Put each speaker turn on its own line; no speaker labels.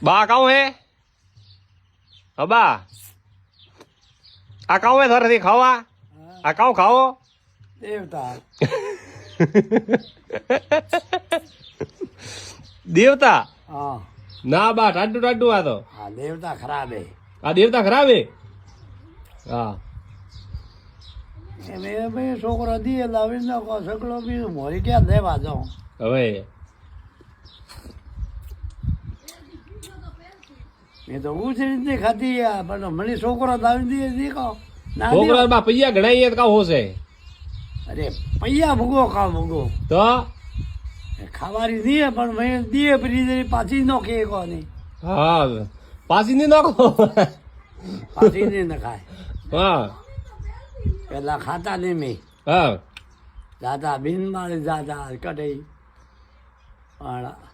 બા કાઉ હે બા આ કાઉ હે થરથી ખાવા આ કાઉ ખાઓ
દેવતા
દેવતા
હા
ના બા ટાડુ ટાડુ આ તો
હા દેવતા ખરાબ હે
આ દેવતા ખરાબ હે હા
એને ભાઈ છોકરો દીએ લાવી નાખો સગડો બી મોરી ક્યાં લેવા જાઉં
હવે
એ તો ઉછળી જ નહીં ખાતી યાર પણ મને છોકરો લાવી દઈએ દેખો ના
છોકરા બા પૈયા ગણાઈએ તો કાઉ હોશે
અરે પૈયા ભૂગો ખાવ ભૂગો
તો
ખાવાની દીએ પણ મેં દીએ પછી પાછી નો કે કોની
હા પાછી નહીં નાખો
પાછી નહીં ન ખાય
હા
પેલા ખાતા નહીં મેં
હા
જાતા બિન મારી જાતા કઢઈ પણ